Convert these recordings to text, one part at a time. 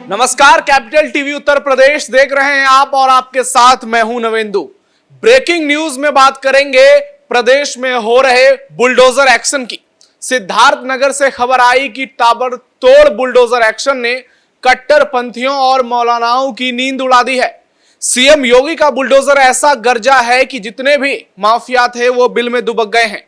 नमस्कार, capital TV Uttar Pradesh देख रहे हैं आप और आपके साथ मैं हूं नवेंदु। ब्रेकिंग न्यूज में बात करेंगे प्रदेश में हो रहे बुलडोजर एक्शन की। सिद्धार्थनगर से खबर आई कि ताबड़तोड़ बुलडोजर एक्शन ने कट्टरपंथियों और मौलानाओं की नींद उड़ा दी है। सीएम योगी का बुलडोजर ऐसा गरजा है कि जितने भी माफिया थे वो बिल में दुबक गए हैं।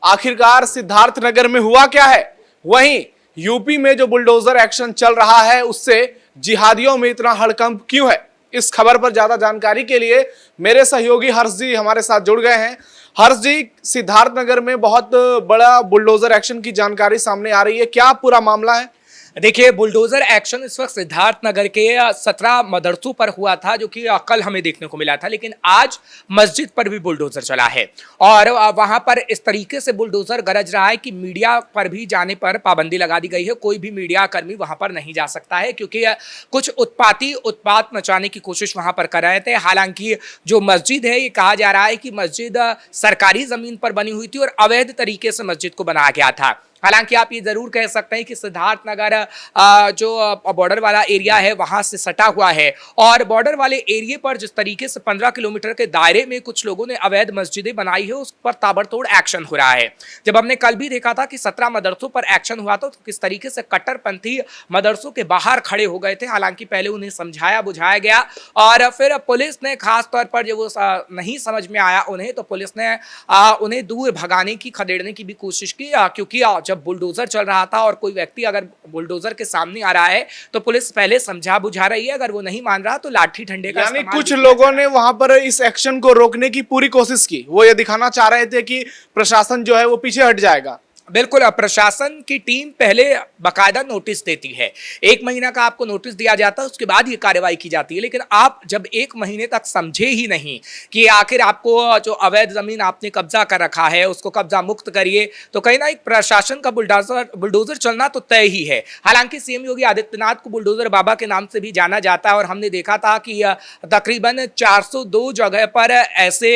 आखिरकार सिद्धार्थनगर में हुआ क्या है, वहीं यूपी में जो बुलडोजर एक्शन चल रहा है उससे जिहादियों में इतना हड़कंप क्यों है? इस खबर पर ज्यादा जानकारी के लिए मेरे सहयोगी हर्ष जी हमारे साथ जुड़ गए हैं। हर्ष जी, सिद्धार्थनगर में बहुत बड़ा बुलडोजर एक्शन की जानकारी सामने आ रही है, क्या पूरा मामला है? देखिए, बुलडोजर एक्शन इस वक्त सिद्धार्थनगर के 17 मदरसों पर हुआ था, जो कि कल हमें देखने को मिला था, लेकिन आज मस्जिद पर भी बुलडोजर चला है और वहां पर इस तरीके से बुलडोजर गरज रहा है कि मीडिया पर भी जाने पर पाबंदी लगा दी गई है। कोई भी मीडिया कर्मी वहां पर नहीं जा सकता है क्योंकि कुछ उत्पात मचाने की कोशिश वहां पर कर रहे थे। हालांकि जो मस्जिद है, ये कहा जा रहा है कि मस्जिद सरकारी जमीन पर बनी हुई थी और अवैध तरीके से मस्जिद को बनाया गया था। हालांकि आप ये जरूर कह सकते हैं कि सिद्धार्थनगर जो बॉर्डर वाला एरिया है वहां से सटा हुआ है और बॉर्डर वाले एरिया पर जिस तरीके से 15 किलोमीटर के दायरे में कुछ लोगों ने अवैध मस्जिदें बनाई है, उस पर ताबड़तोड़ एक्शन हो रहा है। जब हमने कल भी देखा था कि 17 मदरसों पर एक्शन हुआ था, तो किस तरीके से कट्टरपंथी मदरसों के बाहर खड़े हो गए थे। हालांकि पहले उन्हें समझाया बुझाया गया और फिर पुलिस ने खास तौर पर जब वो नहीं समझ में आया उन्हें, तो पुलिस ने उन्हें दूर भगाने की, खदेड़ने की भी कोशिश की, क्योंकि जब बुलडोजर चल रहा था और कोई व्यक्ति अगर बुलडोजर के सामने आ रहा है तो पुलिस पहले समझा बुझा रही है, अगर वो नहीं मान रहा तो लाठी डंडे का यानी कुछ लोगों ने वहां पर इस एक्शन को रोकने की पूरी कोशिश की। वो ये दिखाना चाह रहे थे कि प्रशासन जो है वो पीछे हट जाएगा। बिल्कुल, प्रशासन की टीम पहले बकायदा नोटिस देती है। 1 महीना का आपको नोटिस दिया जाता है, उसके बाद ये कार्रवाई की जाती है। लेकिन आप जब 1 महीने तक समझे ही नहीं कि आखिर आपको जो अवैध जमीन आपने कब्जा कर रखा है उसको कब्जा मुक्त करिए, तो कहीं ना एक प्रशासन का बुलडोजर चलना तो तय ही है। हालांकि सीएम योगी आदित्यनाथ को बुलडोजर बाबा के नाम से भी जाना जाता है और हमने देखा था कि तकरीबन 402 जगह पर ऐसे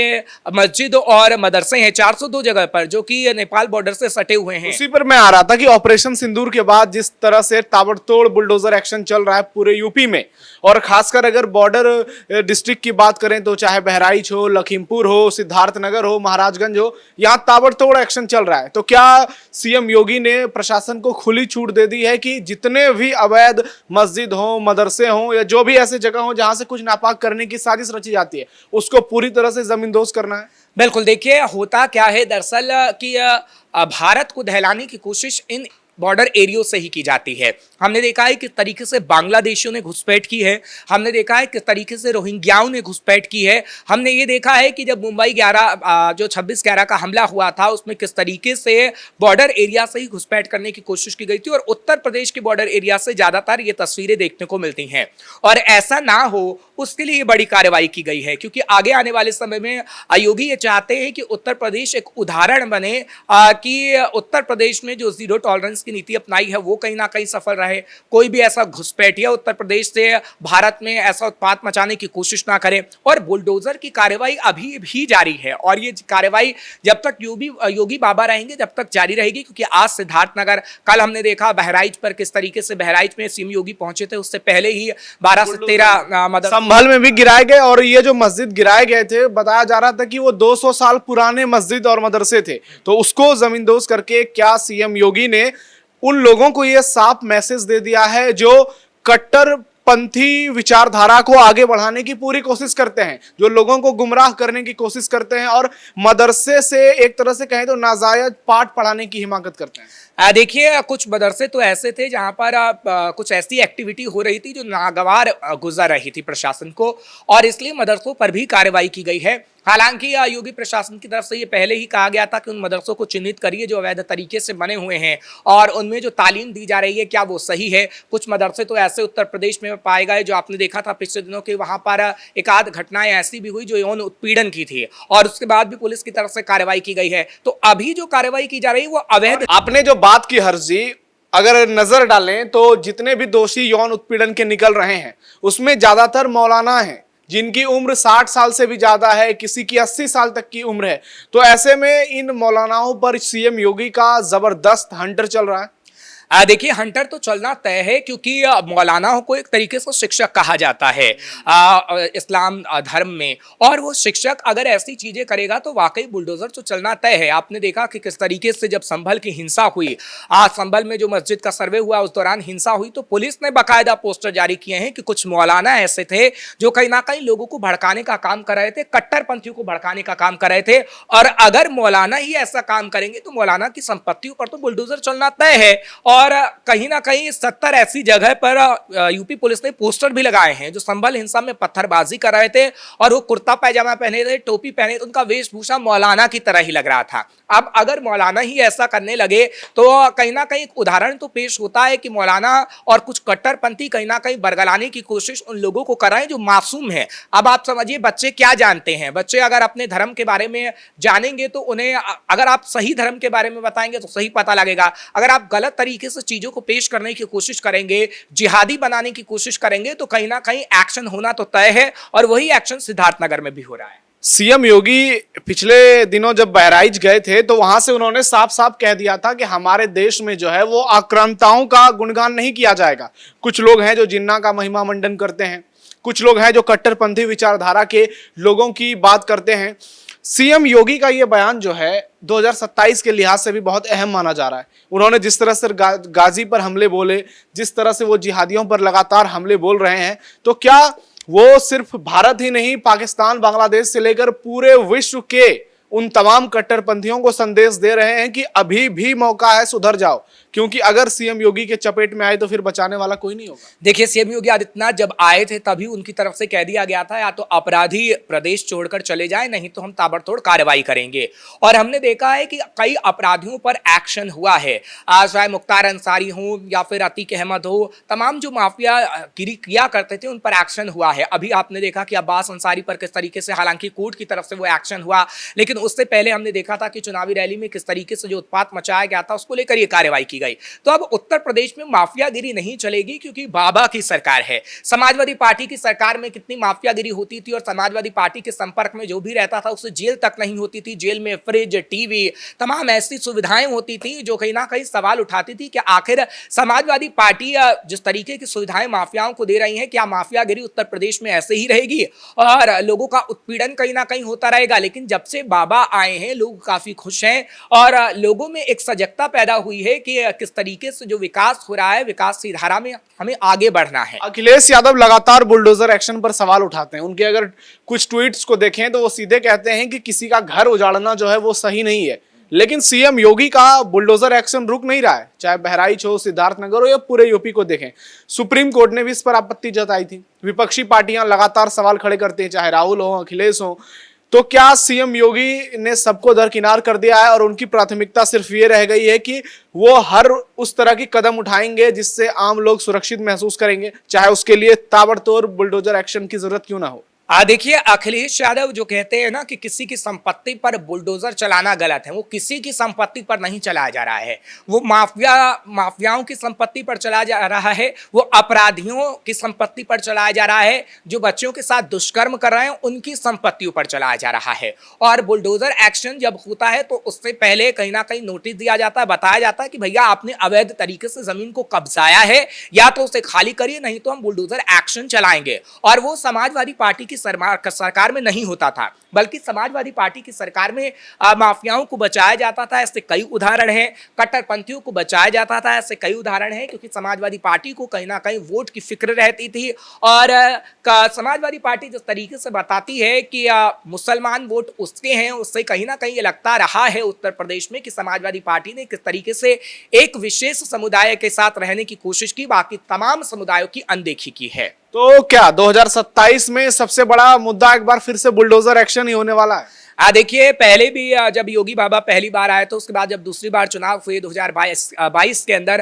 मस्जिद और मदरसे हैं, 402 जगह पर, जो कि नेपाल बॉर्डर से सटे हुए हैं। उसी पर मैं आ रहा था कि ऑपरेशन सिंदूर के बाद जिस तरह से ताबड़तोड़ बुलडोजर एक्शन चल रहा है पूरे यूपी में, और खासकर अगर बॉर्डर डिस्ट्रिक्ट की बात करें तो चाहे बहराइच हो, लखीमपुर हो, सिद्धार्थनगर हो, महाराजगंज हो, यहाँ ताबड़तोड़ एक्शन चल रहा है। तो क्या सीएम योगी ने प्रशासन को खुली छूट दे दी है कि जितने भी अवैध मस्जिद हो, मदरसे हो या जो भी ऐसे जगह हो जहां से कुछ नापाक करने की साजिश रची जाती है उसको पूरी तरह से जमींदोज करना है? बिल्कुल, देखिए होता क्या है दरअसल कि भारत को दहलाने की कोशिश इन बॉर्डर एरियो से ही की जाती है। हमने देखा है किस तरीके से बांग्लादेशियों ने घुसपैठ की है, हमने देखा है किस तरीके से रोहिंग्याओं ने घुसपैठ की है, हमने ये देखा है कि जब मुंबई 11 जो 26/11 का हमला हुआ था उसमें किस तरीके से बॉर्डर एरिया से ही घुसपैठ करने की कोशिश की गई थी और उत्तर प्रदेश के बॉर्डर एरिया से ज्यादातर ये तस्वीरें देखने को मिलती हैं। और ऐसा ना हो उसके लिए बड़ी कार्रवाई की गई है, क्योंकि आगे आने वाले समय में योगी ये चाहते हैं कि उत्तर प्रदेश एक उदाहरण बने, कि उत्तर प्रदेश में जो जीरो टॉलरेंस नीति अपनाई है वो कहीं ना कहीं सफल रहे। कोई भी ऐसा घुसपैठिया उत्तर प्रदेश से भारत में ऐसा उत्पात मचाने की कोशिश ना करे। और बुलडोजर की कार्रवाई अभी भी जारी है और ये कार्रवाई जब तक योगी बाबा रहेंगे जब तक जारी रहेगी, क्योंकि आज सिद्धार्थनगर, कल हमने देखा बहराइच पर किस तरीके से बहराइच में सीएम योगी पहुंचे थे, उससे पहले ही 12 से 13 संभल में भी गिराए गए। और ये जो मस्जिद गिराए गए थे, बताया जा रहा था कि वो 200 साल पुराने मस्जिद और मदरसे थे, तो उसको जमींदोज करके क्या सीएम योगी ने उन लोगों को यह साफ मैसेज दे दिया है जो कट्टरपंथी विचारधारा को आगे बढ़ाने की पूरी कोशिश करते हैं, जो लोगों को गुमराह करने की कोशिश करते हैं और मदरसे से एक तरह से कहें तो नाजायज पाठ पढ़ाने की हिमाकत करते हैं? देखिए, कुछ मदरसे तो ऐसे थे जहां पर कुछ ऐसी एक्टिविटी हो रही थी जो नागवार गुजर रही थी प्रशासन को, और इसलिए मदरसों पर भी कार्रवाई की गई है। हालांकि योगी प्रशासन की तरफ से ये पहले ही कहा गया था कि उन मदरसों को चिन्हित करिए जो अवैध तरीके से बने हुए हैं और उनमें जो तालीम दी जा रही है क्या वो सही है। कुछ मदरसे तो ऐसे उत्तर प्रदेश में पाए गए जो आपने देखा था पिछले दिनों के, वहां पर एक आध घटनाएं ऐसी भी हुई जो यौन उत्पीड़न की थी और उसके बाद भी पुलिस की तरफ से कार्रवाई की गई है। तो अभी जो कार्रवाई की जा रही है वो अवैध। आपने जो बात की हर्ष जी, अगर नजर डालें तो जितने भी दोषी यौन उत्पीड़न के निकल रहे हैं उसमें ज्यादातर मौलाना हैं जिनकी उम्र 60 साल से भी ज्यादा है, किसी की 80 साल तक की उम्र है। तो ऐसे में इन मौलानाओं पर सीएम योगी का जबरदस्त हंटर चल रहा है। देखिए, हंटर तो चलना तय है, क्योंकि मौलाना को एक तरीके से शिक्षक कहा जाता है इस्लाम धर्म में, और वो शिक्षक अगर ऐसी चीजें करेगा तो वाकई बुलडोजर तो चलना तय है। आपने देखा कि किस तरीके से जब संभल की हिंसा हुई, संभल में जो मस्जिद का सर्वे हुआ उस दौरान हिंसा हुई, तो पुलिस ने बाकायदा पोस्टर जारी किए हैं कि कुछ मौलाना ऐसे थे जो कहीं ना कहीं लोगों को भड़काने का काम कर रहे थे, कट्टरपंथियों को भड़काने का काम कर रहे थे, और अगर मौलाना ही ऐसा काम करेंगे तो मौलाना की संपत्तियों पर तो बुलडोजर चलना तय है। और कहीं ना कहीं 70 ऐसी जगह पर यूपी पुलिस ने पोस्टर भी लगाए हैं जो संभल हिंसा में पत्थरबाजी कर रहे थे, और वो कुर्ता पैजामा पहने थे, टोपी पहने थे, उनका वेशभूषा मौलाना की तरह ही लग रहा था। अब अगर मौलाना ही ऐसा करने लगे तो कहीं ना कहीं एक उदाहरण तो पेश होता है कि मौलाना और कुछ कट्टरपंथी कहीं ना कहीं बरगलाने की कोशिश उन लोगों को कर रहे हैं जो मासूम है। अब आप समझिए, बच्चे क्या जानते हैं? बच्चे अगर अपने धर्म के बारे में जानेंगे तो उन्हें, अगर आप सही धर्म के बारे में बताएंगे तो सही पता लगेगा, अगर आप गलत तरीके से चीजों को पेश करने की कोशिश करेंगे, जिहादी बनाने की कोशिश करेंगे, तो कहीं ना कहीं एक्शन होना तो तय है, और वही एक्शन सिद्धार्थनगर में भी हो रहा है। सीएम योगी पिछले दिनों जब बहराइच गए थे तो वहां से उन्होंने साफ साफ कह दिया था कि हमारे देश में जो है वो आक्रांताओं का गुणगान नहीं किया जाएगा। कुछ लोग हैं जो जिन्ना का महिमा मंडन करते हैं, कुछ लोग हैं जो कट्टरपंथी विचारधारा के लोगों की बात करते हैं। सीएम योगी का ये बयान जो है 2027 के लिहाज से भी बहुत अहम माना जा रहा है। उन्होंने जिस तरह से गाजी पर हमले बोले, जिस तरह से वो जिहादियों पर लगातार हमले बोल रहे हैं, तो क्या वो सिर्फ भारत ही नहीं, पाकिस्तान, बांग्लादेश से लेकर पूरे विश्व के उन तमाम कट्टरपंथियों को संदेश दे रहे हैं कि अभी भी मौका है, सुधर जाओ, क्योंकि अगर सीएम योगी के चपेट में आए तो फिर बचाने वाला कोई नहीं होगा। देखिए, सीएम योगी आदित्यनाथ जब आए थे तभी उनकी तरफ से कह दिया गया था या तो अपराधी प्रदेश छोड़कर चले जाए, नहीं तो हम ताबड़तोड़ कार्रवाई करेंगे। और हमने देखा है कि कई अपराधियों पर एक्शन हुआ है, चाहे मुख्तार अंसारी हो या फिर अतीक अहमद हो, तमाम जो माफिया गिरी किया करते थे उन पर एक्शन हुआ है। अभी आपने देखा कि अब्बास अंसारी पर किस तरीके से, हालांकि कोर्ट की तरफ से वो एक्शन हुआ, लेकिन उससे पहले हमने देखा था कि चुनावी रैली में किस तरीके से जो उत्पात मचाया गया था उसको लेकर ये कार्रवाई की गई। तो अब उत्तर प्रदेश में माफियागिरी नहीं चलेगी, क्योंकि बाबा की सरकार है। समाजवादी पार्टी की सरकार में कितनी माफियागिरी होती थी, और समाजवादी पार्टी के संपर्क में जो भी रहता था उसे जेल तक नहीं होती थी। जेल में फ्रिज, टीवी, तमाम ऐसी सुविधाएं होती थी जो कहीं ना कहीं सवाल उठाती थी कि आखिर समाजवादी पार्टी जिस तरीके की सुविधाएं माफियाओं को दे रही है, क्या माफियागिरी उत्तर प्रदेश में ऐसे ही रहेगी और लोगों का उत्पीड़न कहीं ना कहीं होता रहेगा? लेकिन जब से बाबा आए हैं लोग काफी खुश हैं, और लोगों में एक सजगता पैदा हुई है कि किस तरीके से जो विकास हो रहा है, विकास की धारा में हमें आगे बढ़ना है। अखिलेश यादव लगातार बुलडोजर एक्शन पर सवाल उठाते हैं। उनके अगर कुछ ट्वीट्स को देखें तो वो सीधे कहते हैं कि किसी का घर उजाड़ना जो है वो सही नहीं है। लेकिन सीएम योगी का बुलडोजर एक्शन रुक नहीं रहा है, चाहे बहराइच हो, सिद्धार्थनगर हो या पूरे यूपी को देखें। सुप्रीम कोर्ट ने भी इस पर आपत्ति जताई थी। विपक्षी पार्टियां लगातार सवाल खड़े करते हैं, चाहे राहुल हो, अखिलेश हो। तो क्या सीएम योगी ने सबको दरकिनार कर दिया है और उनकी प्राथमिकता सिर्फ ये रह गई है कि वो हर उस तरह की कदम उठाएंगे जिससे आम लोग सुरक्षित महसूस करेंगे, चाहे उसके लिए ताबड़तोड़ बुलडोजर एक्शन की जरूरत क्यों ना हो? देखिए, अखिलेश यादव जो कहते हैं ना कि किसी की संपत्ति पर बुलडोजर चलाना गलत है, वो किसी की संपत्ति पर नहीं चलाया जा रहा है, वो माफियाओं की संपत्ति पर चलाया जा रहा है, वो अपराधियों की संपत्ति पर चलाया जा रहा है, जो बच्चों के साथ दुष्कर्म कर रहे हैं उनकी संपत्तियों पर चलाया जा रहा है। और बुलडोजर एक्शन जब होता है तो उससे पहले कहीं ना कहीं नोटिस दिया जाता है, बताया जाता है कि भैया आपने अवैध तरीके से जमीन को कब्जाया है, या तो उसे खाली करिए, नहीं तो हम बुलडोजर एक्शन चलाएंगे। और वो समाजवादी पार्टी की सरकार में नहीं होता था, बल्कि समाजवादी पार्टी की सरकार में माफियाओं को बचाया जाता था। ऐसे कई उदाहरण हैं, कट्टरपंथियों को बचाया जाता था, ऐसे कई उदाहरण हैं, क्योंकि समाजवादी पार्टी को कहीं ना कहीं वोट की फिक्र रहती थी। और समाजवादी पार्टी जिस तरीके से बताती है कि मुसलमान वोट उसके हैं, उससे कहीं ना कहीं ये लगता रहा है उत्तर प्रदेश में कि समाजवादी पार्टी ने किस तरीके से एक विशेष समुदाय के साथ रहने की कोशिश की, बाकी तमाम समुदायों की अनदेखी की है। तो क्या 2027 में सबसे बड़ा मुद्दा एक बार फिर से बुलडोजर एक्शन ही होने वाला है? देखिए, पहले भी जब योगी बाबा पहली बार आए तो उसके बाद जब दूसरी बार चुनाव हुए 2022 के अंदर,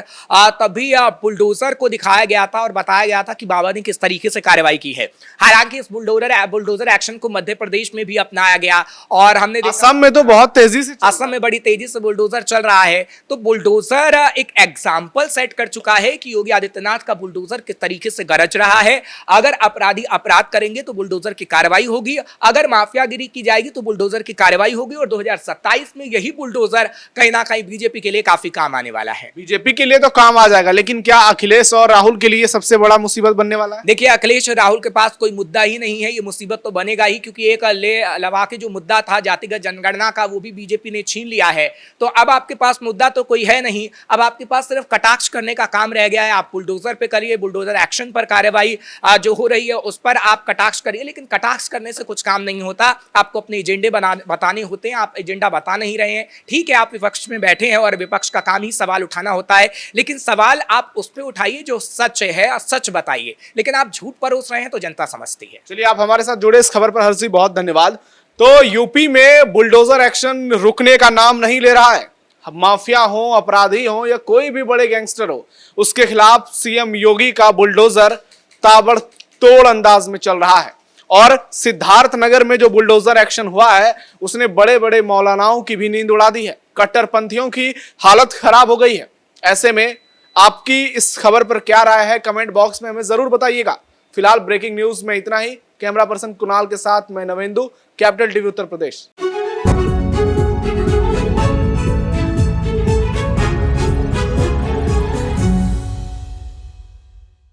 तभी बुलडोजर को दिखाया गया था और बताया गया था कि बाबा ने किस तरीके से कार्रवाई की है। हालांकि इस बुलडोजर एक्शन को मध्य प्रदेश में भी अपनाया गया, और हमने देखा असम में तो बहुत तेजी से, असम में बड़ी तेजी से बुलडोजर चल रहा है। तो बुलडोजर एक एग्जाम्पल सेट कर चुका है कि योगी आदित्यनाथ का बुलडोजर किस तरीके से गरज रहा है। अगर अपराधी अपराध करेंगे तो बुलडोजर की कार्रवाई होगी, अगर माफियागिरी की जाएगी तो बुलडोजर बुलडोजर की कार्रवाई होगी और 2027 में यही बुलडोजर कहीं ना कहीं बीजेपी के लिए काफी काम आने वाला है। बीजेपी के लिए तो काम आ जाएगा, लेकिन क्या अखिलेश और राहुल के लिए सबसे बड़ा मुसीबत बनने वाला है? देखिए, अखिलेश और राहुल के पास कोई मुद्दा ही नहीं है, ये मुसीबत तो बनेगा ही, क्योंकि एक लवा के जो मुद्दा था जातिगत जनगणना का, वो भी बीजेपी ने छीन लिया है। तो अब आपके पास मुद्दा तो कोई है नहीं, अब आपके पास सिर्फ कटाक्ष करने का काम रह गया है। आप बुलडोजर पे करिए, बुलडोजर एक्शन पर कार्रवाई जो हो रही है उस पर आप कटाक्ष करिए, लेकिन कटाक्ष करने से कुछ काम नहीं होता। आपको अपने एजेंडे बताने होते हैं, आप एजेंडा बता नहीं रहे हैं। ठीक है, आप विपक्ष में बैठे हैं और विपक्ष का काम ही सवाल उठाना होता है, लेकिन सवाल आप उस पर उठाइए जो सच है, सच बताइए। लेकिन आप झूठ परोस रहे हैं तो जनता समझती है। चलिए, आप हमारे साथ जुड़े इस खबर पर हर्षी बहुत धन्यवाद। तो यूपी में बुलडोजर एक्शन रुकने का नाम नहीं ले रहा है। माफिया हो, अपराधी हो या कोई भी बड़े गैंगस्टर हो, उसके खिलाफ सीएम योगी का बुलडोजर ताबड़तोड़ अंदाज में चल रहा है। और सिद्धार्थनगर में जो बुलडोजर एक्शन हुआ है उसने बड़े बड़े मौलानाओं की भी नींद उड़ा दी है। कट्टरपंथियों की हालत खराब हो गई है। ऐसे में आपकी इस खबर पर क्या राय है, कमेंट बॉक्स में हमें जरूर बताइएगा। फिलहाल ब्रेकिंग न्यूज में इतना ही। कैमरा पर्सन कुणाल के साथ मैं नवेंदु, कैपिटल टीवी उत्तर प्रदेश।